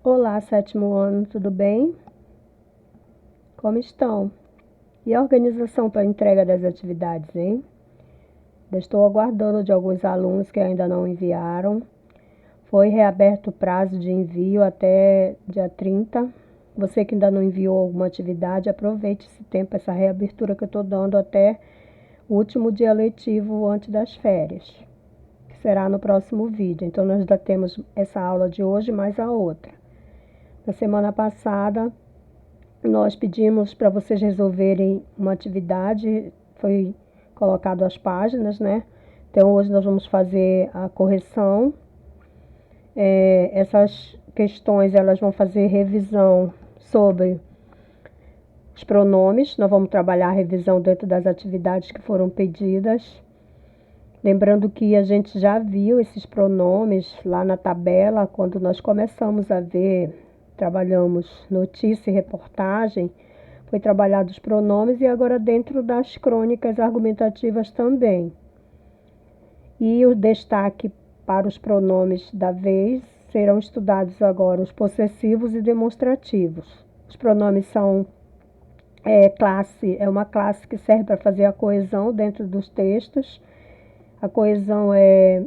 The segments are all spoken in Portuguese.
Olá, sétimo ano, tudo bem? Como estão? E a organização para a entrega das atividades, hein? Estou aguardando de alguns alunos que ainda não enviaram. Foi reaberto o prazo de envio até dia 30. Você que ainda não enviou alguma atividade, aproveite esse tempo, essa reabertura que eu estou dando até o último dia letivo antes das férias, que será no próximo vídeo. Então, nós ainda temos essa aula de hoje mais a outra. Na semana passada, nós pedimos para vocês resolverem uma atividade, foi colocado as páginas, né? Então hoje nós vamos fazer a correção. Essas questões elas vão fazer revisão sobre os pronomes. Nós vamos trabalhar a revisão dentro das atividades que foram pedidas. Lembrando que a gente já viu esses pronomes lá na tabela, quando nós começamos a ver, trabalhamos notícia e reportagem, foi trabalhado os pronomes e agora dentro das crônicas argumentativas também. E o destaque para os pronomes da vez serão estudados agora os possessivos e demonstrativos. Os pronomes são uma classe que serve para fazer a coesão dentro dos textos. A coesão é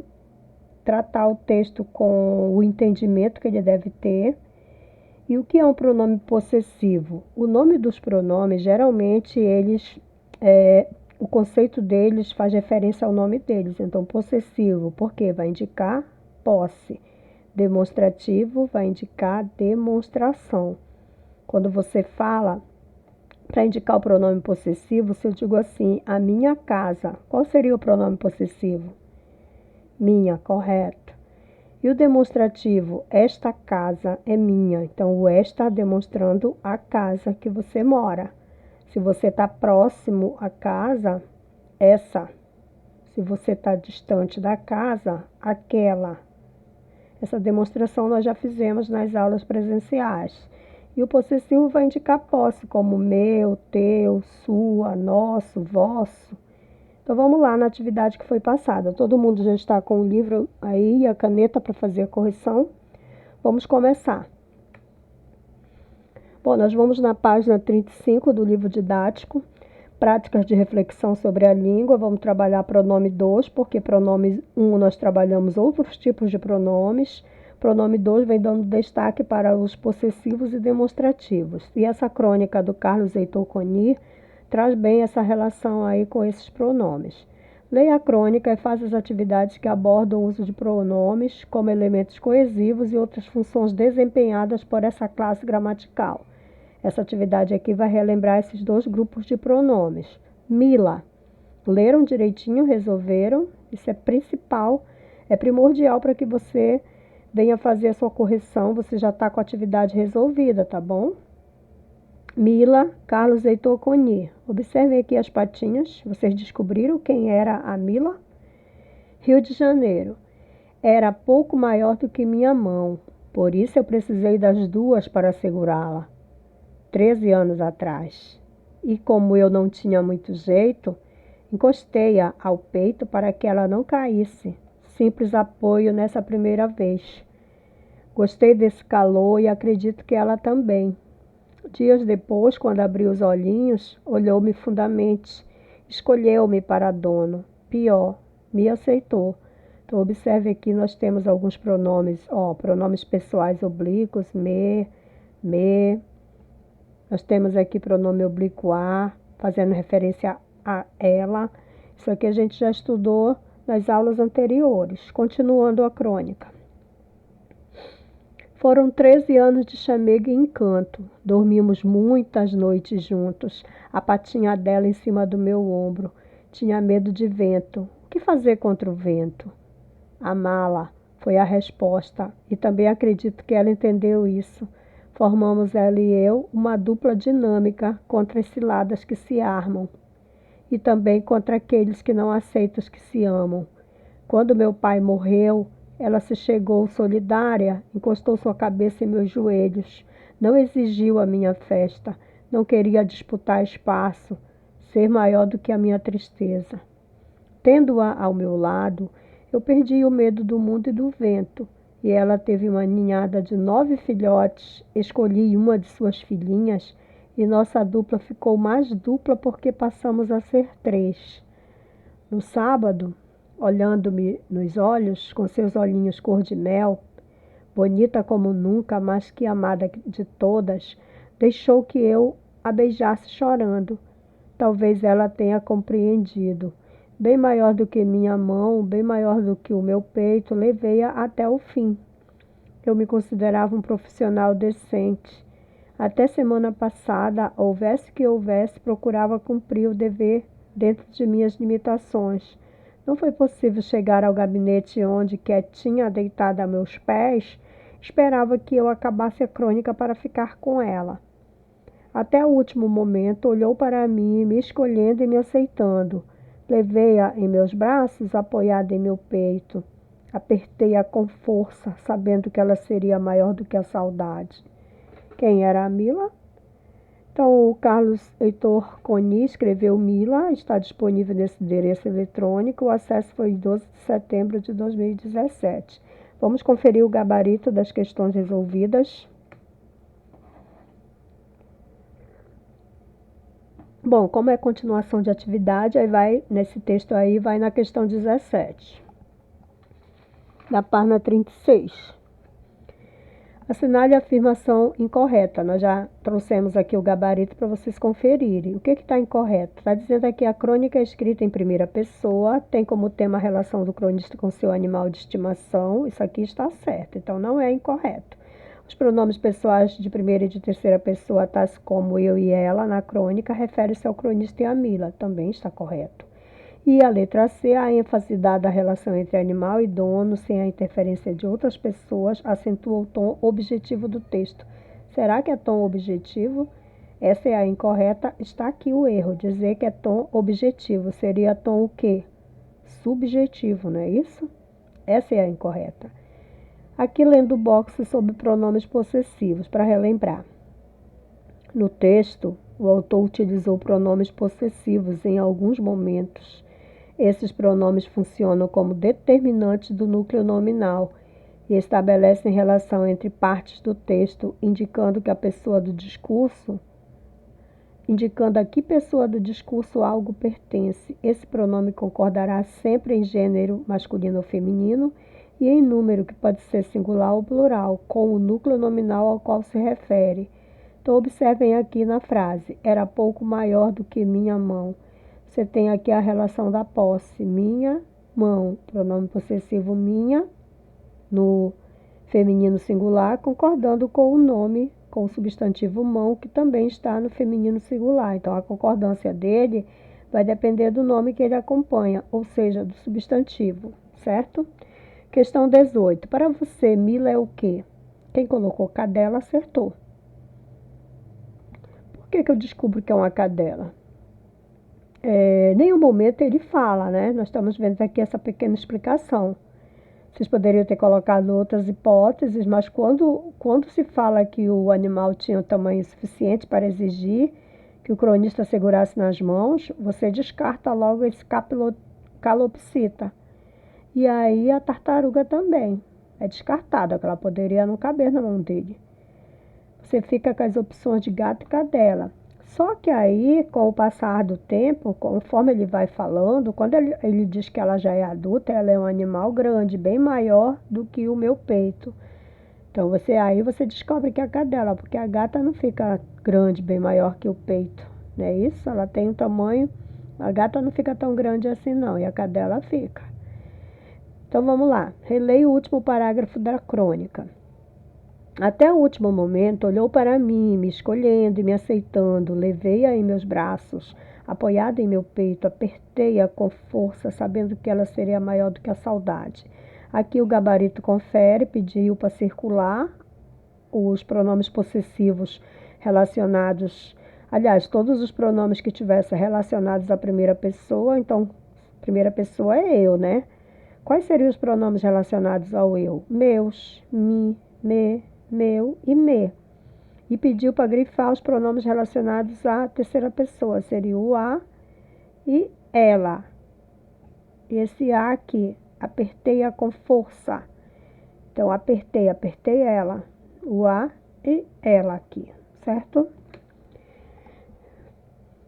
tratar o texto com o entendimento que ele deve ter. E o que é um pronome possessivo? O nome dos pronomes, geralmente, o conceito deles faz referência ao nome deles. Então, possessivo, porque vai indicar posse. Demonstrativo vai indicar demonstração. Quando você fala, para indicar o pronome possessivo, se eu digo assim, a minha casa, qual seria o pronome possessivo? Minha, correto. E o demonstrativo, esta casa é minha. Então, o está demonstrando a casa que você mora. Se você está próximo à casa, essa. Se você está distante da casa, aquela. Essa demonstração nós já fizemos nas aulas presenciais. E o possessivo vai indicar posse, como meu, teu, sua, nosso, vosso. Então vamos lá na atividade que foi passada. Todo mundo já está com o livro aí e a caneta para fazer a correção. Vamos começar. Bom, nós vamos na página 35 do livro didático, práticas de reflexão sobre a língua. Vamos trabalhar pronome 2, porque pronome 1 nós trabalhamos outros tipos de pronomes. Pronome 2 vem dando destaque para os possessivos e demonstrativos. E essa crônica do Carlos Heitor Coni traz bem essa relação aí com esses pronomes. Leia a crônica e faz as atividades que abordam o uso de pronomes como elementos coesivos e outras funções desempenhadas por essa classe gramatical. Essa atividade aqui vai relembrar esses dois grupos de pronomes. Mila, leram direitinho, resolveram, isso é principal, é primordial para que você venha fazer a sua correção, você já está com a atividade resolvida, tá bom? Mila, Carlos Heitor Coni. Observem aqui as patinhas. Vocês descobriram quem era a Mila? Rio de Janeiro. Era pouco maior do que minha mão. Por isso eu precisei das duas para segurá-la. 13 anos atrás. E como eu não tinha muito jeito, encostei-a ao peito para que ela não caísse. Simples apoio nessa primeira vez. Gostei desse calor e acredito que ela também. Dias depois, quando abri os olhinhos, olhou-me fundamente, escolheu-me para dono. Pior, me aceitou. Então, observe aqui, nós temos alguns pronomes, pronomes pessoais oblíquos, me. Nós temos aqui pronome oblíquo a, fazendo referência a ela. Isso aqui a gente já estudou nas aulas anteriores. Continuando a crônica. Foram 13 anos de chamego e encanto. Dormimos muitas noites juntos, a patinha dela em cima do meu ombro. Tinha medo de vento. O que fazer contra o vento? Amá-la, foi a resposta, e também acredito que ela entendeu isso. Formamos ela e eu uma dupla dinâmica contra as ciladas que se armam, e também contra aqueles que não aceitam os que se amam. Quando meu pai morreu, ela se chegou solidária, encostou sua cabeça em meus joelhos. Não exigiu a minha festa, não queria disputar espaço, ser maior do que a minha tristeza. Tendo-a ao meu lado, eu perdi o medo do mundo e do vento. e ela teve uma ninhada de 9 filhotes. Escolhi uma de suas filhinhas e nossa dupla ficou mais dupla porque passamos a ser 3. No sábado, olhando-me nos olhos, com seus olhinhos cor de mel, bonita como nunca, mas que amada de todas, deixou que eu a beijasse chorando. Talvez ela tenha compreendido. Bem maior do que minha mão, bem maior do que o meu peito, levei-a até o fim. Eu me considerava um profissional decente. Até semana passada, houvesse que houvesse, procurava cumprir o dever dentro de minhas limitações. Não foi possível chegar ao gabinete onde, quietinha, deitada a meus pés, esperava que eu acabasse a crônica para ficar com ela. Até o último momento, olhou para mim, me escolhendo e me aceitando. Levei-a em meus braços, apoiada em meu peito. Apertei-a com força, sabendo que ela seria maior do que a saudade. Quem era a Mila? Então, o Carlos Heitor Coni escreveu Mila, está disponível nesse endereço eletrônico. O acesso foi em 12 de setembro de 2017. Vamos conferir o gabarito das questões resolvidas. Bom, como é continuação de atividade, aí vai, nesse texto aí, vai na questão 17, da página 36. Assinale a afirmação incorreta. Nós já trouxemos aqui o gabarito para vocês conferirem. O que está incorreto? Está dizendo aqui a crônica é escrita em primeira pessoa, tem como tema a relação do cronista com seu animal de estimação. Isso aqui está certo, então não é incorreto. Os pronomes pessoais de primeira e de terceira pessoa, tais como eu e ela, na crônica, refere-se ao cronista e a Mila. Também está correto. E a letra C, a ênfase dada à relação entre animal e dono, sem a interferência de outras pessoas, acentua o tom objetivo do texto. Será que é tom objetivo? Essa é a incorreta. Está aqui o erro. Dizer que é tom objetivo. Seria tom o quê? Subjetivo, não é isso? Essa é a incorreta. Aqui lendo o box sobre pronomes possessivos, para relembrar. No texto, o autor utilizou pronomes possessivos em alguns momentos. Esses pronomes funcionam como determinantes do núcleo nominal e estabelecem relação entre partes do texto, indicando a que pessoa do discurso algo pertence. Esse pronome concordará sempre em gênero masculino ou feminino e em número, que pode ser singular ou plural, com o núcleo nominal ao qual se refere. Então, observem aqui na frase, era pouco maior do que minha mão. Você tem aqui a relação da posse, minha mão, pronome possessivo minha, no feminino singular, concordando com o nome, com o substantivo mão, que também está no feminino singular. Então, a concordância dele vai depender do nome que ele acompanha, ou seja, do substantivo, certo? Questão 18. Para você, Mila é o quê? Quem colocou cadela acertou. Por que eu descubro que é uma cadela? Em nenhum momento ele fala, né? Nós estamos vendo aqui essa pequena explicação. Vocês poderiam ter colocado outras hipóteses, mas quando se fala que o animal tinha um tamanho suficiente para exigir que o cronista segurasse nas mãos, você descarta logo esse calopsita. E aí a tartaruga também é descartada, porque ela poderia não caber na mão dele. Você fica com as opções de gato e cadela. Só que aí, com o passar do tempo, conforme ele vai falando, quando ele diz que ela já é adulta, ela é um animal grande, bem maior do que o meu peito. Então, aí você descobre que é a cadela, porque a gata não fica grande, bem maior que o peito. Não é isso? Ela tem um tamanho, a gata não fica tão grande assim não, e a cadela fica. Então, vamos lá. Releia o último parágrafo da crônica. Até o último momento, olhou para mim, me escolhendo e me aceitando. Levei-a em meus braços, apoiada em meu peito, apertei-a com força, sabendo que ela seria maior do que a saudade. Aqui o gabarito confere, pediu para circular os pronomes possessivos relacionados, aliás, todos os pronomes que tivessem relacionados à primeira pessoa. Então, primeira pessoa é eu, né? Quais seriam os pronomes relacionados ao eu? Meus, me, meu e me. E pediu para grifar os pronomes relacionados à terceira pessoa. Seria o a e ela. Esse a aqui, apertei-a com força. Então, apertei, apertei ela. O a e ela aqui, certo?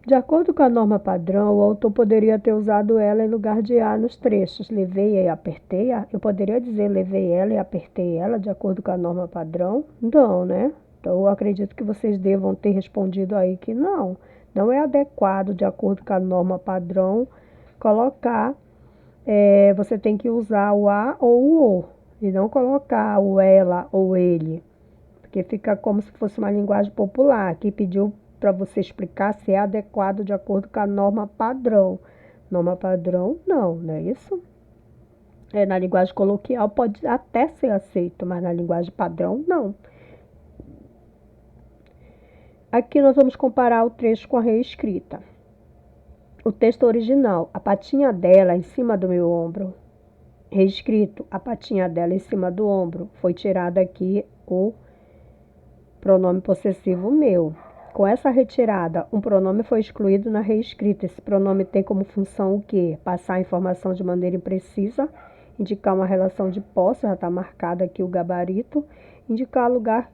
De acordo com a norma padrão, o autor poderia ter usado ela em lugar de a nos trechos. Levei e apertei a. Eu poderia dizer levei ela e apertei ela de acordo com a norma padrão? Não, né? Então, eu acredito que vocês devam ter respondido aí que não. Não é adequado, de acordo com a norma padrão, colocar. Você tem que usar o a ou o o. E não colocar o ela ou ele. Porque fica como se fosse uma linguagem popular. Aqui pediu para você explicar se é adequado de acordo com a norma padrão. Norma padrão, não é isso? Na linguagem coloquial pode até ser aceito, mas na linguagem padrão, não. Aqui nós vamos comparar o trecho com a reescrita. O texto original, a patinha dela em cima do meu ombro. Reescrito, a patinha dela em cima do ombro. Foi tirado aqui o pronome possessivo meu. Com essa retirada, um pronome foi excluído na reescrita. Esse pronome tem como função o quê? Passar a informação de maneira imprecisa, indicar uma relação de posse, já está marcado aqui o gabarito, indicar o lugar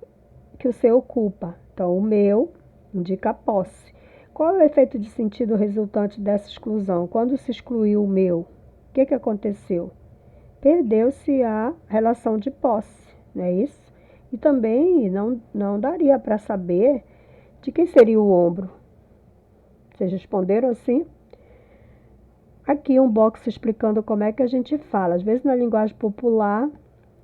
que o seu ocupa. Então, o meu indica a posse. Qual é o efeito de sentido resultante dessa exclusão? Quando se excluiu o meu, o que aconteceu? Perdeu-se a relação de posse, não é isso? E também não daria para saber de quem seria o ombro. Vocês responderam assim? Aqui um box explicando como é que a gente fala. Às vezes na linguagem popular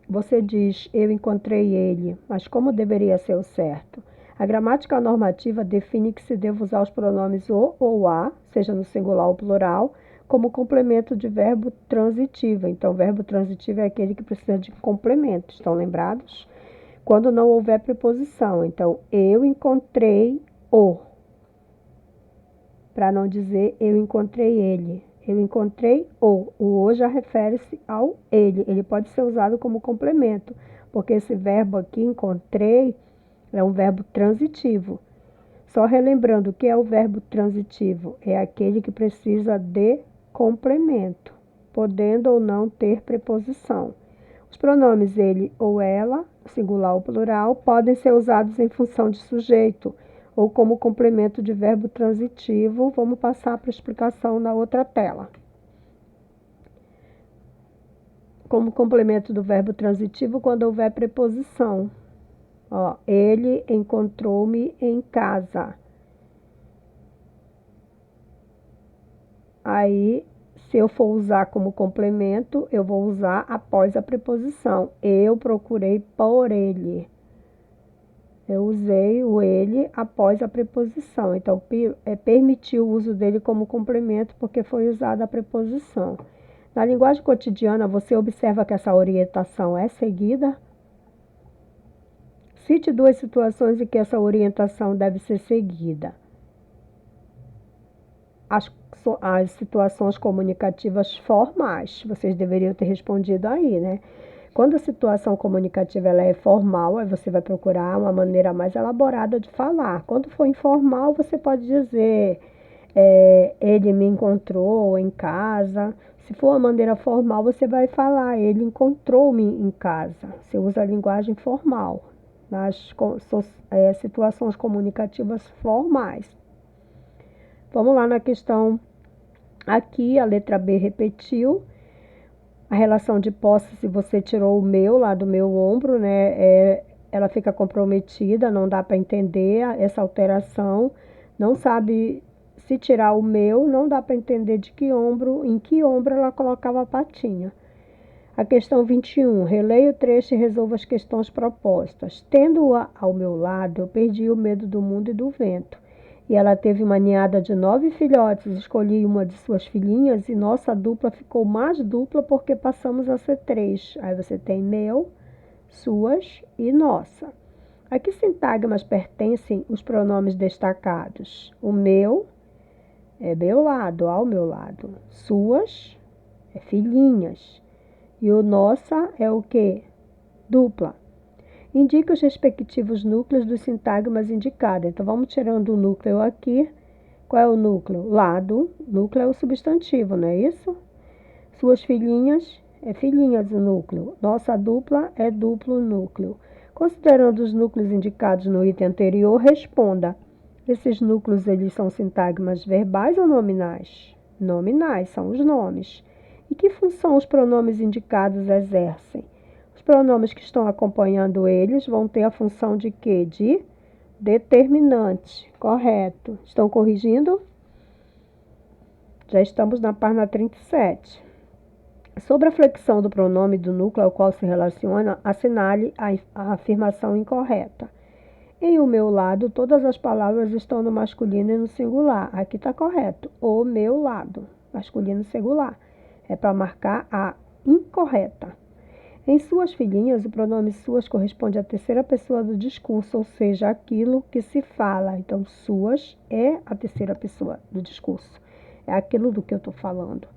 você diz eu encontrei ele, mas como deveria ser o certo? A gramática normativa define que se deve usar os pronomes o ou a, seja no singular ou plural, como complemento de verbo transitivo. Então, o verbo transitivo é aquele que precisa de complemento. Estão lembrados? Quando não houver preposição. Então, eu encontrei o. Para não dizer eu encontrei ele. Eu encontrei o. O o já refere-se ao ele. Ele pode ser usado como complemento, porque esse verbo aqui, encontrei, é um verbo transitivo. Só relembrando o que é o verbo transitivo. É aquele que precisa de complemento, podendo ou não ter preposição. Os pronomes ele ou ela, singular ou plural, podem ser usados em função de sujeito ou como complemento de verbo transitivo. Vamos passar para a explicação na outra tela. Como complemento do verbo transitivo quando houver preposição. Ele encontrou-me em casa. Aí, se eu for usar como complemento, eu vou usar após a preposição. Eu procurei por ele. Eu usei o ele após a preposição. Então, permiti o uso dele como complemento porque foi usada a preposição. Na linguagem cotidiana, você observa que essa orientação é seguida? Cite duas situações em que essa orientação deve ser seguida. As situações comunicativas formais. Vocês deveriam ter respondido aí, né? Quando a situação comunicativa ela é formal, aí você vai procurar uma maneira mais elaborada de falar. Quando for informal, você pode dizer ele me encontrou em casa. Se for uma maneira formal, você vai falar ele encontrou-me em casa. Você usa a linguagem formal nas situações comunicativas formais. Vamos lá na questão aqui, a letra B repetiu. A relação de posse, se você tirou o meu lá do meu ombro, né, ela fica comprometida, não dá para entender essa alteração. Não sabe se tirar o meu, não dá para entender em que ombro ela colocava a patinha. A questão 21, releia o trecho e resolva as questões propostas. Tendo-a ao meu lado, eu perdi o medo do mundo e do vento. E ela teve uma ninhada de 9 filhotes, escolhi uma de suas filhinhas e nossa dupla ficou mais dupla porque passamos a ser 3. Aí você tem meu, suas e nossa. A que sintagmas pertencem os pronomes destacados? O meu é meu lado, ao meu lado. Suas é filhinhas. E o nossa é o quê? Dupla. Indique os respectivos núcleos dos sintagmas indicados. Então, vamos tirando o núcleo aqui. Qual é o núcleo? Lado. Núcleo é o substantivo, não é isso? Suas filhinhas é filhinha do núcleo. Nossa dupla é duplo núcleo. Considerando os núcleos indicados no item anterior, responda. Esses núcleos, eles são sintagmas verbais ou nominais? Nominais, são os nomes. E que função os pronomes indicados exercem? Os pronomes que estão acompanhando eles vão ter a função de quê? De determinante. Correto. Estão corrigindo? Já estamos na página 37. Sobre a flexão do pronome do núcleo ao qual se relaciona, assinale a afirmação incorreta. Em o meu lado, todas as palavras estão no masculino e no singular. Aqui está correto. O meu lado, masculino singular. É para marcar a incorreta. Em suas filhinhas, o pronome suas corresponde à terceira pessoa do discurso, ou seja, aquilo que se fala. Então, suas é a terceira pessoa do discurso. É aquilo do que eu estou falando.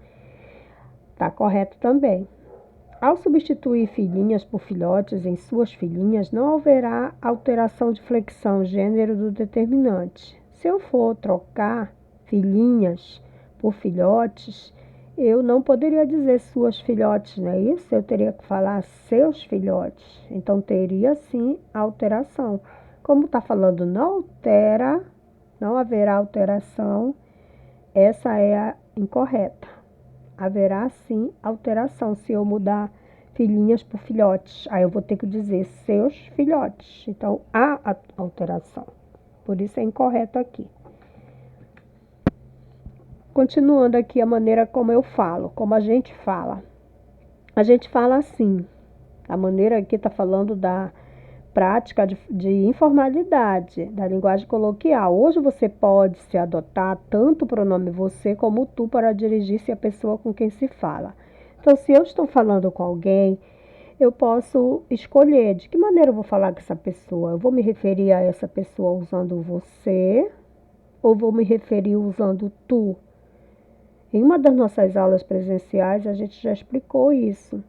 Está correto também. Ao substituir filhinhas por filhotes em suas filhinhas, não haverá alteração de flexão gênero do determinante. Se eu for trocar filhinhas por filhotes, eu não poderia dizer suas filhotes, não é isso? Eu teria que falar seus filhotes. Então, teria sim alteração. Como está falando não altera, não haverá alteração, essa é a incorreta. Haverá sim alteração se eu mudar filhinhas por filhotes. Aí eu vou ter que dizer seus filhotes. Então, há alteração. Por isso é incorreto aqui. Continuando aqui a maneira como eu falo, como a gente fala. A gente fala assim. A maneira aqui está falando da prática de informalidade, da linguagem coloquial. Hoje você pode se adotar tanto o pronome você como o tu para dirigir-se à pessoa com quem se fala. Então, se eu estou falando com alguém, eu posso escolher de que maneira eu vou falar com essa pessoa. Eu vou me referir a essa pessoa usando você ou vou me referir usando tu? Em uma das nossas aulas presenciais, a gente já explicou isso.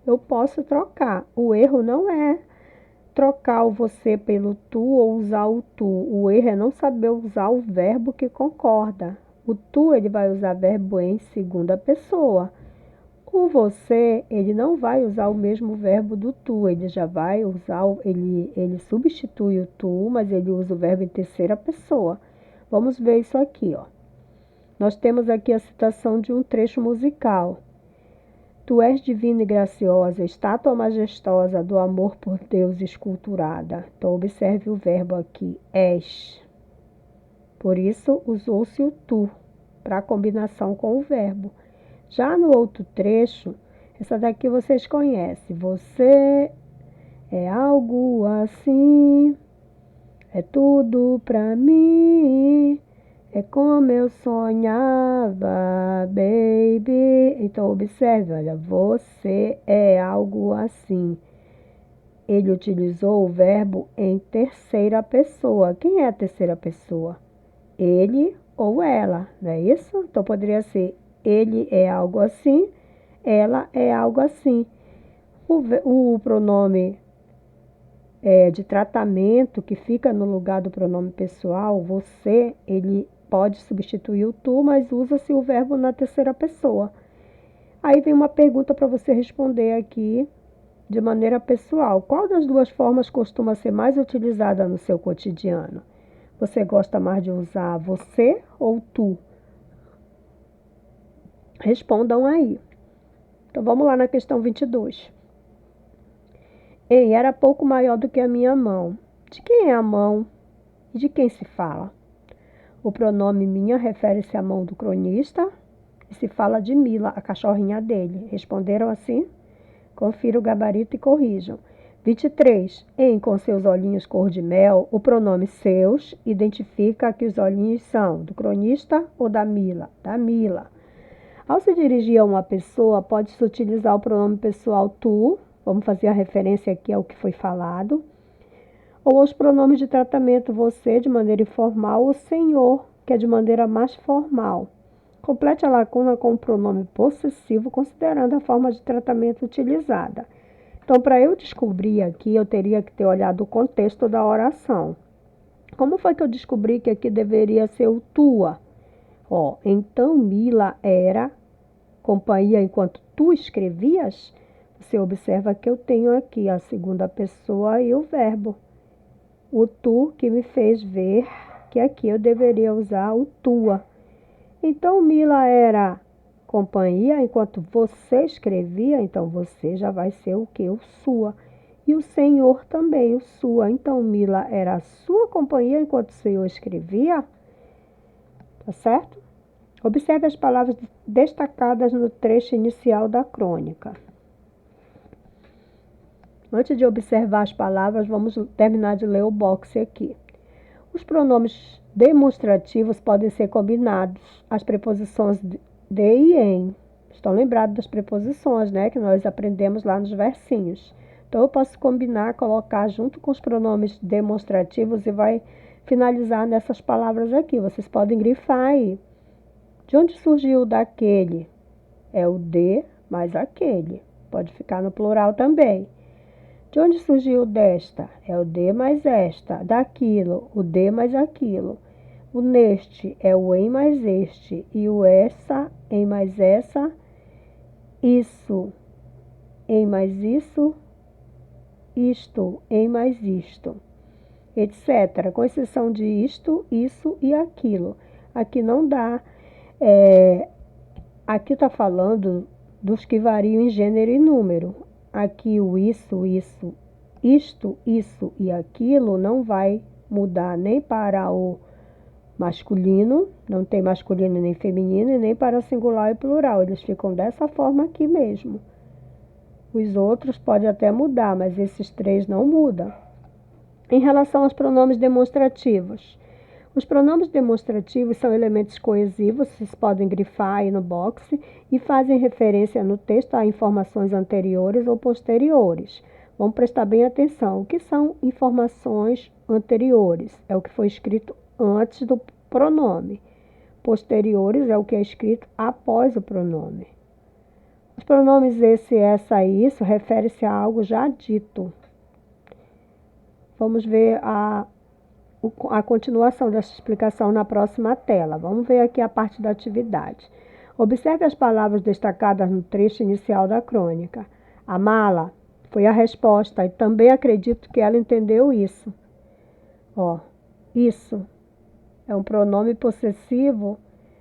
Eu posso trocar. O erro não é trocar o você pelo tu ou usar o tu. O erro é não saber usar o verbo que concorda. O tu, ele vai usar verbo em segunda pessoa. O você, ele não vai usar o mesmo verbo do tu. Ele já vai usar, ele substitui o tu, mas ele usa o verbo em terceira pessoa. Vamos ver isso aqui, ó. Nós temos aqui a citação de um trecho musical. Tu és divina e graciosa, estátua majestosa do amor por Deus esculturada. Então, observe o verbo aqui, és. Por isso, usou-se o tu, para combinação com o verbo. Já no outro trecho, essa daqui vocês conhecem. Você é algo assim, é tudo para mim. É como eu sonhava, baby. Então, observe, olha, você é algo assim. Ele utilizou o verbo em terceira pessoa. Quem é a terceira pessoa? Ele ou ela, não é isso? Então, poderia ser ele é algo assim, ela é algo assim. O pronome de tratamento que fica no lugar do pronome pessoal, você, ele pode substituir o tu, mas usa-se o verbo na terceira pessoa. Aí vem uma pergunta para você responder aqui de maneira pessoal. Qual das duas formas costuma ser mais utilizada no seu cotidiano? Você gosta mais de usar você ou tu? Respondam aí. Então vamos lá na questão 22. Ei, era pouco maior do que a minha mão. De quem é a mão? E de quem se fala? O pronome minha refere-se à mão do cronista e se fala de Mila, a cachorrinha dele. Responderam assim? Confira o gabarito e corrijam. 23. Em com seus olhinhos cor de mel, o pronome seus identifica que os olhinhos são do cronista ou da Mila? Da Mila. Ao se dirigir a uma pessoa, pode-se utilizar o pronome pessoal tu, vamos fazer a referência aqui ao que foi falado, ou os pronomes de tratamento você de maneira informal ou senhor, que é de maneira mais formal. Complete a lacuna com o pronome possessivo, considerando a forma de tratamento utilizada. Então, para eu descobrir aqui, eu teria que ter olhado o contexto da oração. Como foi que eu descobri que aqui deveria ser o tua? Então Mila era companhia enquanto tu escrevias, você observa que eu tenho aqui a segunda pessoa e o verbo. O tu que me fez ver que aqui eu deveria usar o tua. Então, Mila era companhia enquanto você escrevia, então você já vai ser o que? O sua. E o Senhor também, o sua. Então, Mila era a sua companhia enquanto o Senhor escrevia. Tá certo? Observe as palavras destacadas no trecho inicial da crônica. Antes de observar as palavras, vamos terminar de ler o box aqui. Os pronomes demonstrativos podem ser combinados. As preposições de e em. Estão lembrados das preposições, né? Que nós aprendemos lá nos versinhos. Então, eu posso combinar, colocar junto com os pronomes demonstrativos e vai finalizar nessas palavras aqui. Vocês podem grifar aí. De onde surgiu o daquele? É o de mais aquele. Pode ficar no plural também. De onde surgiu o desta? É o de mais esta. Daquilo, o de mais aquilo. O neste é o em mais este. E o essa, em mais essa. Isso, em mais isso. Isto, em mais isto. Etc. Com exceção de isto, isso e aquilo. Aqui não dá. Aqui está falando dos que variam em gênero e número. Aqui o isso, isto, isso e aquilo não vai mudar nem para o masculino, não tem masculino nem feminino, e nem para o singular e plural. Eles ficam dessa forma aqui mesmo. Os outros podem até mudar, mas esses três não mudam. Em relação aos pronomes demonstrativos. Os pronomes demonstrativos são elementos coesivos, vocês podem grifar aí no box, e fazem referência no texto a informações anteriores ou posteriores. Vamos prestar bem atenção. O que são informações anteriores? É o que foi escrito antes do pronome. Posteriores é o que é escrito após o pronome. Os pronomes esse, essa e isso referem-se a algo já dito. Vamos ver a continuação dessa explicação na próxima tela. Vamos ver aqui a parte da atividade. Observe as palavras destacadas no trecho inicial da crônica. A mala foi a resposta e também acredito que ela entendeu isso. Isso é um pronome possessivo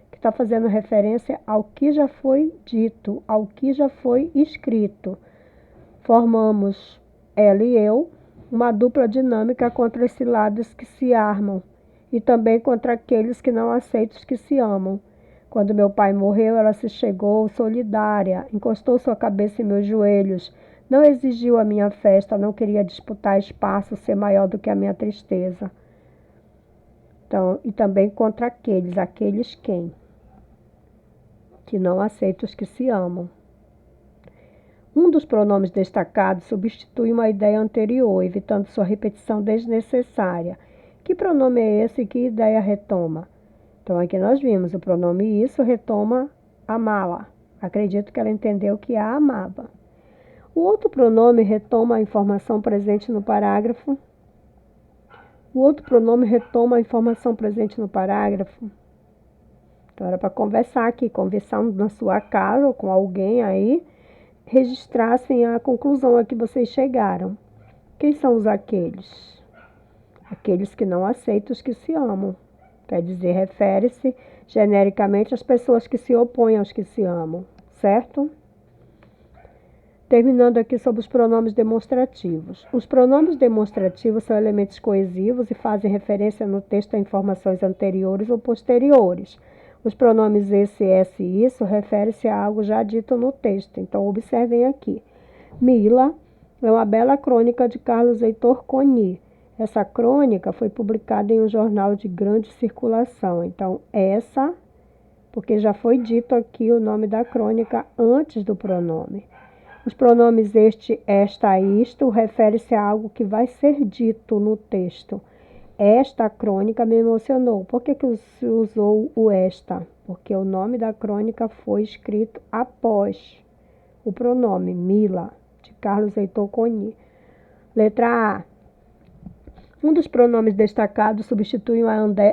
que está fazendo referência ao que já foi dito, ao que já foi escrito. Formamos ela e eu uma dupla dinâmica contra os cilados que se armam e também contra aqueles que não aceitam os que se amam. Quando meu pai morreu, ela se chegou solidária, encostou sua cabeça em meus joelhos, não exigiu a minha festa, não queria disputar espaço, ser maior do que a minha tristeza. Então, e também contra aqueles quem? Que não aceitam os que se amam. Um dos pronomes destacados substitui uma ideia anterior, evitando sua repetição desnecessária. Que pronome é esse e que ideia retoma? Então, aqui nós vimos o pronome isso retoma amá-la. Acredito que ela entendeu que a amava. O outro pronome retoma a informação presente no parágrafo. Então, era para conversar aqui, conversar na sua casa ou com alguém aí, registrassem a conclusão a que vocês chegaram. Quem são os aqueles? Aqueles que não aceitam os que se amam. Quer dizer, refere-se genericamente às pessoas que se opõem aos que se amam, certo? Terminando aqui sobre os pronomes demonstrativos. Os pronomes demonstrativos são elementos coesivos e fazem referência no texto a informações anteriores ou posteriores. Os pronomes esse, essa e isso referem-se a algo já dito no texto. Então, observem aqui. Mila é uma bela crônica de Carlos Heitor Coni. Essa crônica foi publicada em um jornal de grande circulação. Então, essa, porque já foi dito aqui o nome da crônica antes do pronome. Os pronomes este, esta e isto referem-se a algo que vai ser dito no texto. Esta crônica me emocionou. Por que se usou o esta? Porque o nome da crônica foi escrito após o pronome Mila, de Carlos Heitor Coni. Letra A. Um dos pronomes destacados substitui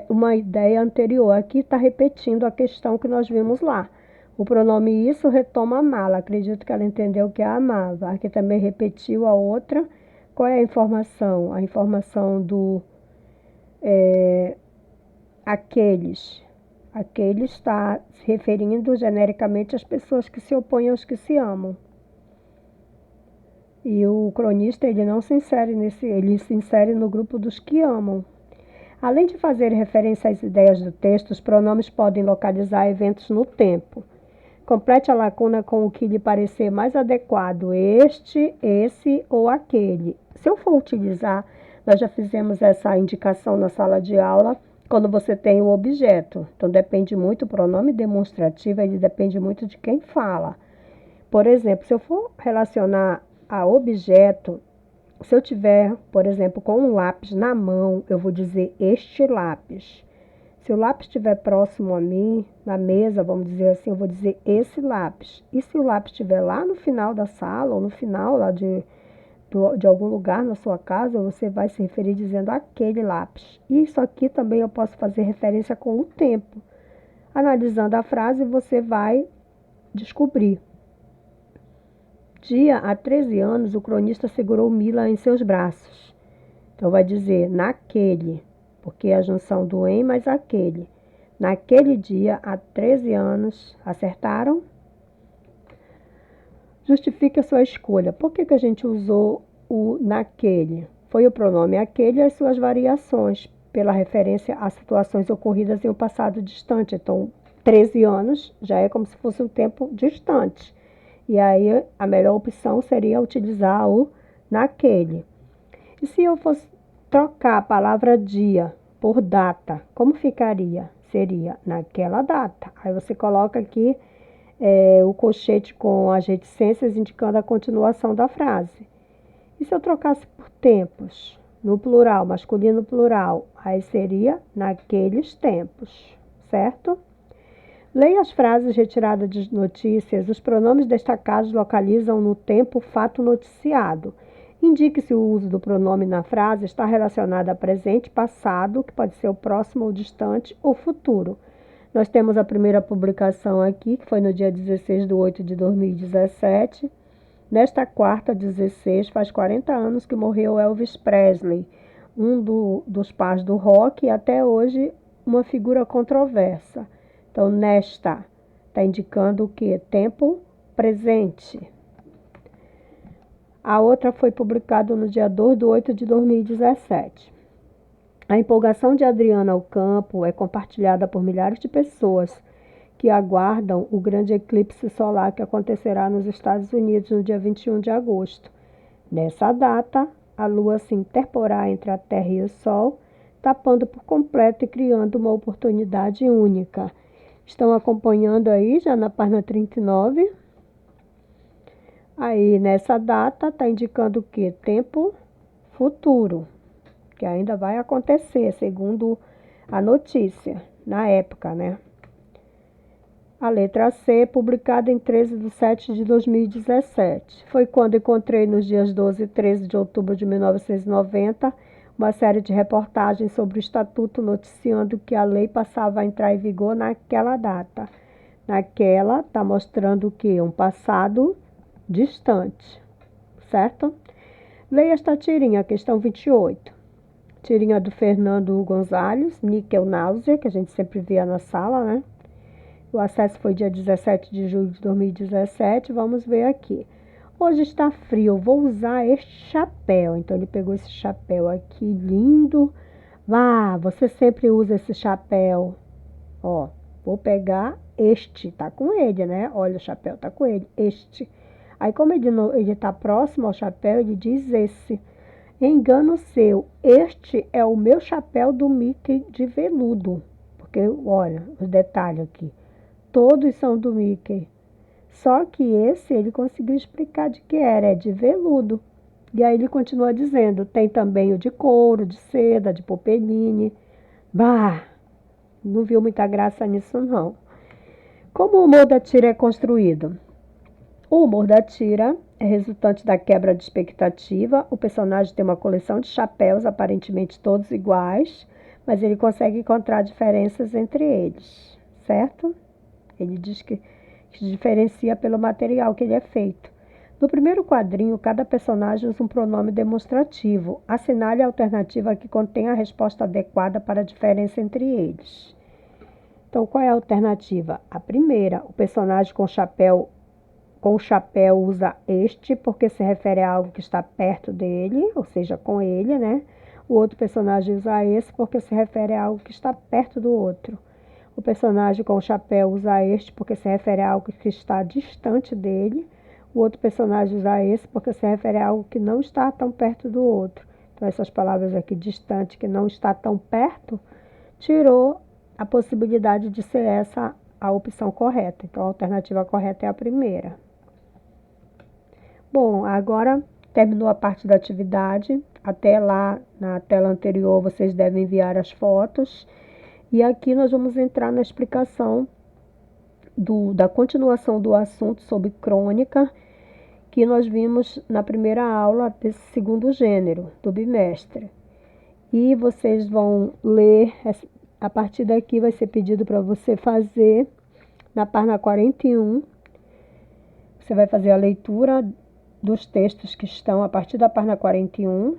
uma ideia anterior. Aqui está repetindo a questão que nós vimos lá. O pronome isso retoma amá-la. Acredito que ela entendeu que a amava. Aqui também repetiu a outra. Qual é a informação? A informação do aqueles. Aqueles está se referindo genericamente às pessoas que se opõem aos que se amam. E o cronista, ele não se insere ele se insere no grupo dos que amam. Além de fazer referência às ideias do texto, os pronomes podem localizar eventos no tempo. Complete a lacuna com o que lhe parecer mais adequado, este, esse ou aquele. Se eu for utilizar, nós já fizemos essa indicação na sala de aula, quando você tem o objeto. Então, depende muito, o pronome demonstrativo, ele depende muito de quem fala. Por exemplo, se eu for relacionar a objeto, se eu tiver, por exemplo, com um lápis na mão, eu vou dizer este lápis. Se o lápis estiver próximo a mim, na mesa, vamos dizer assim, eu vou dizer esse lápis. E se o lápis estiver lá no final da sala, ou no final lá de algum lugar na sua casa, você vai se referir dizendo aquele lápis. Isso aqui também eu posso fazer referência com o tempo. Analisando a frase, você vai descobrir. Dia, há 13 anos, o cronista segurou Mila em seus braços. Então, vai dizer naquele, porque é a junção do em mais aquele. Naquele dia, há 13 anos, acertaram? Justifique a sua escolha. Por que a gente usou o naquele? Foi o pronome aquele e as suas variações, pela referência a situações ocorridas em um passado distante. Então, 13 anos já é como se fosse um tempo distante. E aí, a melhor opção seria utilizar o naquele. E se eu fosse trocar a palavra dia por data, como ficaria? Seria naquela data. Aí você coloca aqui o colchete com as reticências indicando a continuação da frase. E se eu trocasse por tempos, no plural, masculino plural, aí seria naqueles tempos, certo? Leia as frases retiradas de notícias. Os pronomes destacados localizam no tempo o fato noticiado. Indique se o uso do pronome na frase está relacionado a presente, passado, que pode ser o próximo ou distante, ou futuro. Nós temos a primeira publicação aqui, que foi no dia 16/8/2017. Nesta quarta, 16, faz 40 anos que morreu Elvis Presley, dos pais do rock e até hoje uma figura controversa. Então, nesta, está indicando o quê? Tempo presente. A outra foi publicada no dia 2/8/2017. A empolgação de Adriana ao campo é compartilhada por milhares de pessoas que aguardam o grande eclipse solar que acontecerá nos Estados Unidos no dia 21 de agosto. Nessa data, a Lua se interporá entre a Terra e o Sol, tapando por completo e criando uma oportunidade única. Estão acompanhando aí, já na página 39. Aí, nessa data, está indicando o quê? Tempo futuro, que ainda vai acontecer, segundo a notícia, na época, né? A letra C, publicada em 13/7/2017. Foi quando encontrei nos dias 12 e 13 de outubro de 1990 uma série de reportagens sobre o Estatuto noticiando que a lei passava a entrar em vigor naquela data. Naquela, está mostrando o quê? Um passado distante, certo? Leia esta tirinha, questão 28. Tirinha do Fernando Gonzalez, Níquel Náusea, que a gente sempre via na sala, né? O acesso foi dia 17 de julho de 2017. Vamos ver aqui. Hoje está frio, vou usar este chapéu. Então, ele pegou esse chapéu aqui, lindo. Vá, você sempre usa esse chapéu. Ó, vou pegar este, tá com ele, né? Olha, o chapéu tá com ele, este. Aí, como ele tá próximo ao chapéu, ele diz esse. Engano seu, este é o meu chapéu do Mickey de veludo. Porque, olha, os detalhes aqui. Todos são do Mickey. Só que esse ele conseguiu explicar de que era, é de veludo. E aí ele continua dizendo, tem também o de couro, de seda, de popeline. Bah, não viu muita graça nisso não. Como o humor da tira é construído? O humor da tira é resultante da quebra de expectativa. O personagem tem uma coleção de chapéus, aparentemente todos iguais, mas ele consegue encontrar diferenças entre eles, certo? Ele diz que que se diferencia pelo material que ele é feito. No primeiro quadrinho, cada personagem usa um pronome demonstrativo. Assinale a alternativa que contém a resposta adequada para a diferença entre eles. Então, qual é a alternativa? A primeira, o personagem com o chapéu usa este porque se refere a algo que está perto dele, ou seja, com ele, né? O outro personagem usa esse porque se refere a algo que está perto do outro. O personagem com o chapéu usa este porque se refere a algo que está distante dele. O outro personagem usa esse porque se refere a algo que não está tão perto do outro. Então, essas palavras aqui, distante, que não está tão perto, tirou a possibilidade de ser essa a opção correta. Então, a alternativa correta é a primeira. Bom, agora terminou a parte da atividade. Até lá, na tela anterior, vocês devem enviar as fotos. E aqui nós vamos entrar na explicação da continuação do assunto sobre crônica, que nós vimos na primeira aula desse segundo gênero, do bimestre. E vocês vão ler, a partir daqui vai ser pedido para você fazer, na página 41, você vai fazer a leitura dos textos que estão a partir da página 41,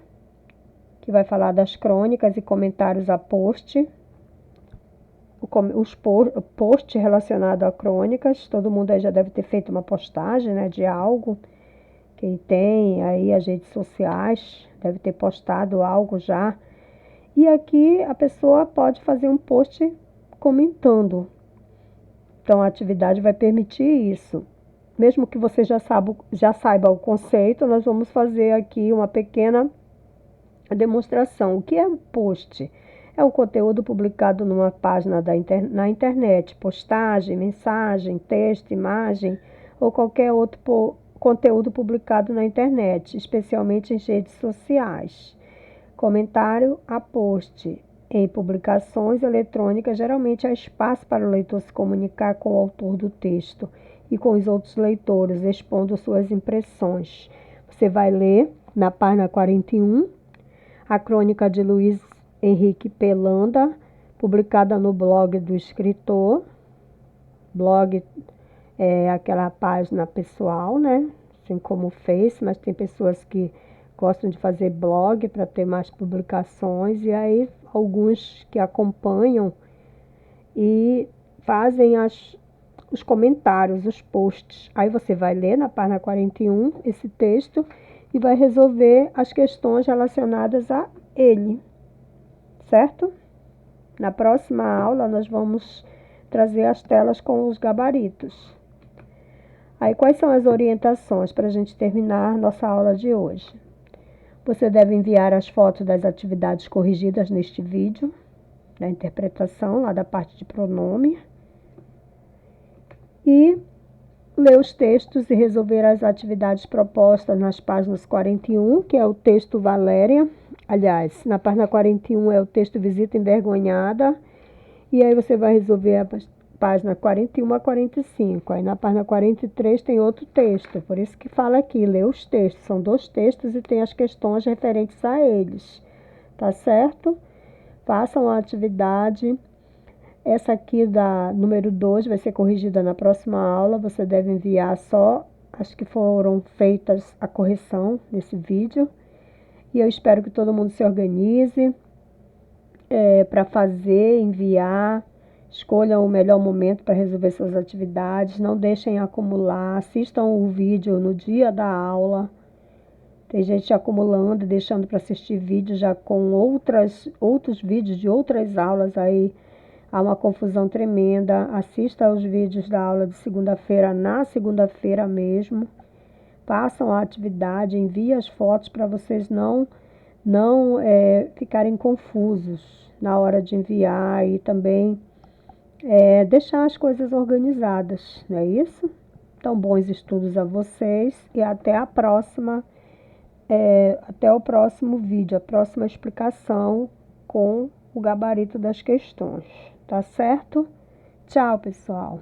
que vai falar das crônicas e comentários a post, os posts relacionados a crônicas. Todo mundo aí já deve ter feito uma postagem, né, de algo. Quem tem aí as redes sociais deve ter postado algo já. E aqui a pessoa pode fazer um post comentando. Então a atividade vai permitir isso. Mesmo que você já saiba o conceito, nós vamos fazer aqui uma pequena demonstração. O que é um post? É um conteúdo publicado numa página na internet, postagem, mensagem, texto, imagem ou qualquer outro conteúdo publicado na internet, especialmente em redes sociais. Comentário a post. Em publicações eletrônicas, geralmente há espaço para o leitor se comunicar com o autor do texto e com os outros leitores, expondo suas impressões. Você vai ler na página 41 a crônica de Luiz Henrique Pelanda, publicada no blog do escritor. Blog é aquela página pessoal, né? Assim como o Face, mas tem pessoas que gostam de fazer blog para ter mais publicações, e aí alguns que acompanham e fazem os comentários, os posts. Aí você vai ler na página 41 esse texto e vai resolver as questões relacionadas a ele, certo? Na próxima aula nós vamos trazer as telas com os gabaritos. Aí quais são as orientações para a gente terminar nossa aula de hoje? Você deve enviar as fotos das atividades corrigidas neste vídeo, da interpretação, lá da parte de pronome, e ler os textos e resolver as atividades propostas nas páginas 41, que é o texto Valéria. Aliás, na página 41 é o texto Visita Envergonhada, e aí você vai resolver a página 41 a 45. Aí na página 43 tem outro texto, por isso que fala aqui, lê os textos. São 2 textos e tem as questões referentes a eles, tá certo? Façam a atividade. Essa aqui da número 2 vai ser corrigida na próxima aula. Você deve enviar só as que foram feitas a correção nesse vídeo. E eu espero que todo mundo se organize para fazer, enviar. Escolham o melhor momento para resolver suas atividades. Não deixem acumular. Assistam o vídeo no dia da aula. Tem gente acumulando, deixando para assistir vídeo já com outros vídeos de outras aulas aí. Há uma confusão tremenda. Assista aos vídeos da aula de segunda-feira, na segunda-feira mesmo. Façam a atividade, enviem as fotos para vocês não ficarem confusos na hora de enviar e também deixar as coisas organizadas, não é isso? Então, bons estudos a vocês e até a próxima, até o próximo vídeo, a próxima explicação com o gabarito das questões. Tá certo? Tchau, pessoal!